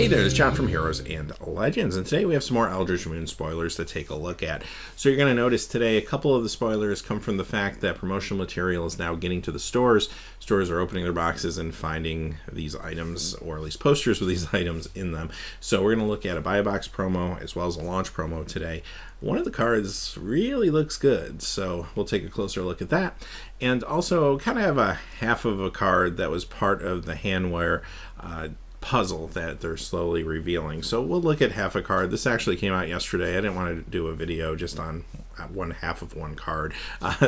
Hey there, it's John from Heroes and Legends, and today we have some more Eldritch Moon spoilers to take a look at. So you're going to notice today a couple of the spoilers come from the fact that promotional material is now getting to the stores. Stores are opening their boxes and finding these items, or at least posters with these items in them. So we're going to look at a buy a box promo as well as a launch promo today. One of the cards really looks good, so we'll take a closer look at that. And also kind of have a half of a card that was part of the handware puzzle that they're slowly revealing. So we'll look at half a card. This actually came out yesterday. I didn't want to do a video just on one half of one card.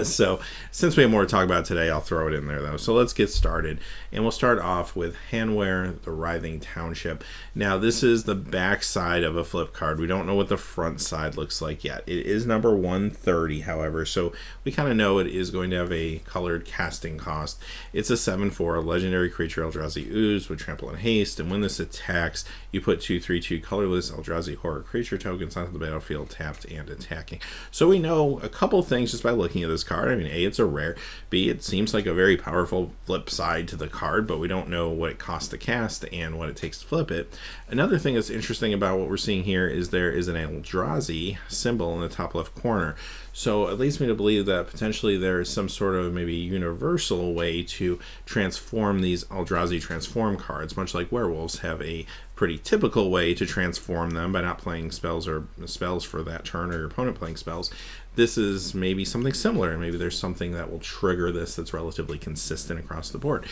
So since we have more to talk about today, I'll throw it in there though. So let's get started. And we'll start off with Handware, the Writhing Township. Now this is the back side of a flip card. We don't know what the front side looks like yet. It is number 130, however, so we kind of know it is going to have a colored casting cost. It's a 7/4 legendary creature, Eldrazi Ooze, with trample and haste, and when this attacks, you put 2/3/2 colorless Eldrazi horror creature tokens onto the battlefield, tapped and attacking. So we know a couple things just by looking at this card. I mean, A, it's a rare. B, it seems like a very powerful flip side to the card, but we don't know what it costs to cast and what it takes to flip it. Another thing that's interesting about what we're seeing here is there is an Eldrazi symbol in the top left corner. So it leads me to believe that potentially there is some sort of maybe universal way to transform these Eldrazi transform cards, much like werewolves have a pretty typical way to transform them by not playing spells or spells for that turn, or your opponent playing spells. This is maybe something similar, and maybe there's something that will trigger this that's relatively consistent across the board.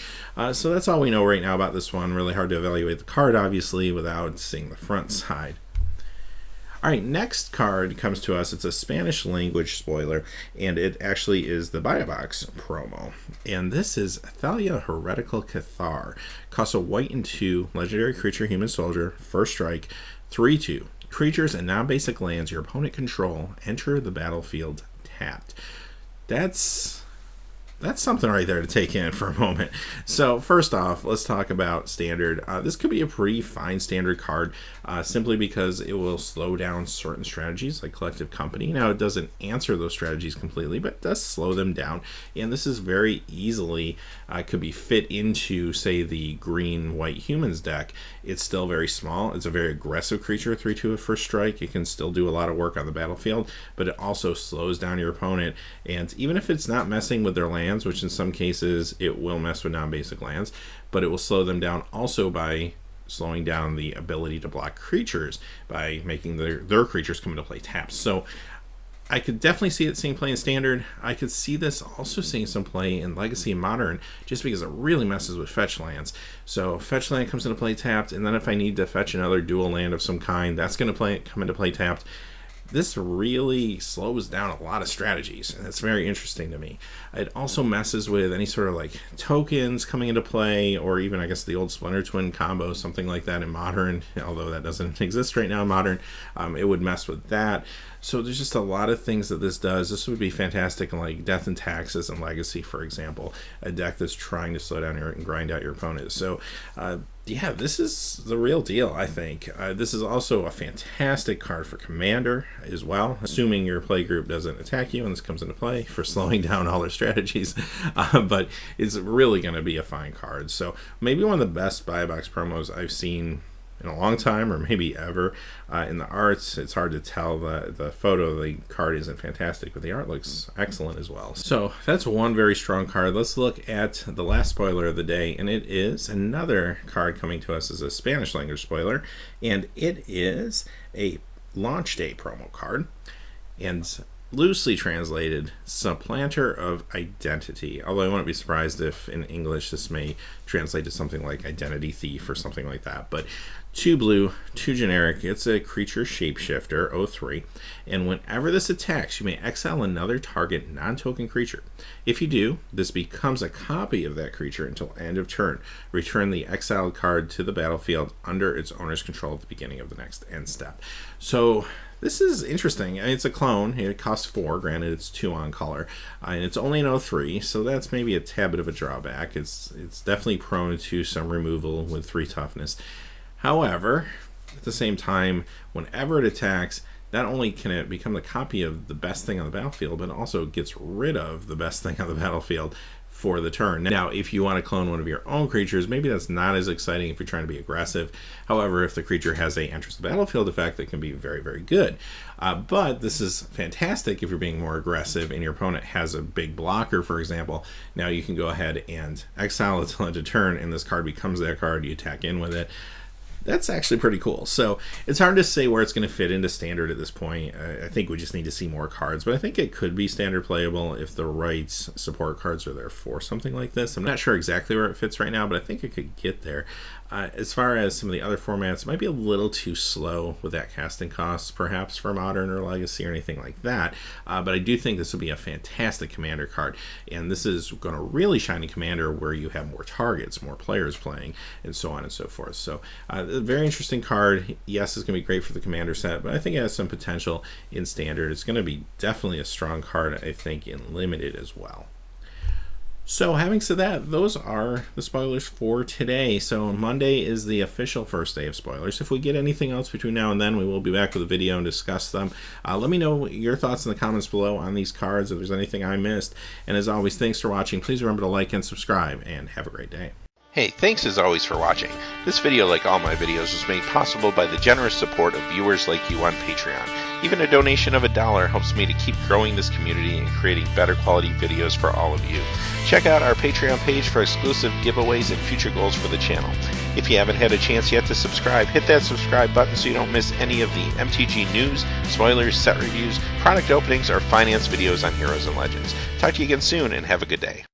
So that's all we know right now about this one. Really hard to evaluate the card, obviously, without seeing the front side. All right, next card comes to us. It's a Spanish language spoiler, and it actually is the Buy a Box promo. And this is Thalia, Heretical Cathar. Costs a white and 2, legendary creature, human soldier, first strike, 3/2. Creatures and non-basic lands your opponent control enter the battlefield tapped. That's something right there to take in for a moment. So first off, let's talk about standard. This could be a pretty fine standard card, simply because it will slow down certain strategies like Collective Company. Now, it doesn't answer those strategies completely, but it does slow them down. And this is very easily could be fit into, say, the green-white humans deck. It's still very small. It's a very aggressive creature, 3/2 at first strike. It can still do a lot of work on the battlefield, but it also slows down your opponent. And even if it's not messing with their lands, which in some cases it will mess with non-basic lands, but it will slow them down also by slowing down the ability to block creatures by making their creatures come into play tapped. So I could definitely see it seeing play in standard. I could see this also seeing some play in Legacy and Modern, just because it really messes with fetch lands. So fetch land comes into play tapped, and then if I need to fetch another dual land of some kind, that's going to come into play tapped. This really slows down a lot of strategies, and it's very interesting to me. It also messes with any sort of like tokens coming into play, or even I guess the old Splinter Twin combo, something like that in Modern, although that doesn't exist right now in Modern. It would mess with that. So there's just a lot of things that this does. This would be fantastic in like Death and Taxes and Legacy, for example, a deck that's trying to slow down and grind out your opponent. So yeah, this is the real deal, I think. This is also a fantastic card for Commander as well, assuming your play group doesn't attack you and this comes into play for slowing down all their strategies. But it's really going to be a fine card. So maybe one of the best buy a box promos I've seen in a long time, or maybe ever. In the arts, it's hard to tell. The photo of the card isn't fantastic, but the art looks excellent as well. So that's one very strong card. Let's look at the last spoiler of the day, and it is another card coming to us as a Spanish language spoiler, and it is a launch day promo card, and loosely translated, Supplanter of Identity. Although I wouldn't be surprised if in English this may translate to something like Identity Thief or something like that. But 2 blue, 2 generic. It's a creature shapeshifter, 0/3. And whenever this attacks, you may exile another target non-token creature. If you do, this becomes a copy of that creature until end of turn. Return the exiled card to the battlefield under its owner's control at the beginning of the next end step. So this is interesting. It's a clone. It costs 4. Granted, it's 2 on color. And it's only an 0/3, so that's maybe a tad bit of a drawback. It's definitely prone to some removal with 3 toughness. However, at the same time, whenever it attacks, not only can it become the copy of the best thing on the battlefield, but it also gets rid of the best thing on the battlefield for the turn. Now, if you want to clone one of your own creatures, maybe that's not as exciting if you're trying to be aggressive. However, if the creature has a enters the battlefield effect, that can be very, very good. But this is fantastic if you're being more aggressive and your opponent has a big blocker, for example. Now you can go ahead and exile it till end of turn, and this card becomes that card. You attack in with it. That's actually pretty cool. So it's hard to say where it's going to fit into standard at this point. I think we just need to see more cards, but I think it could be standard playable if the right support cards are there for something like this. I'm not sure exactly where it fits right now, but I think it could get there. As far as some of the other formats, it might be a little too slow with that casting cost, perhaps for Modern or Legacy or anything like that. But I do think this will be a fantastic Commander card, and this is going to really shine in Commander where you have more targets, more players playing, and so on and so forth. So a very interesting card. Yes, it's going to be great for the Commander set, but I think it has some potential in Standard. It's going to be definitely a strong card, I think, in Limited as well. So having said that, those are the spoilers for today. So Monday is the official first day of spoilers. If we get anything else between now and then, we will be back with a video and discuss them. Let me know your thoughts in the comments below on these cards, if there's anything I missed. And as always, thanks for watching. Please remember to like and subscribe, and have a great day. Hey, thanks as always for watching. This video, like all my videos, was made possible by the generous support of viewers like you on Patreon. Even a donation of $1 helps me to keep growing this community and creating better quality videos for all of you. Check out our Patreon page for exclusive giveaways and future goals for the channel. If you haven't had a chance yet to subscribe, hit that subscribe button so you don't miss any of the MTG news, spoilers, set reviews, product openings, or finance videos on Heroes and Legends. Talk to you again soon, and have a good day.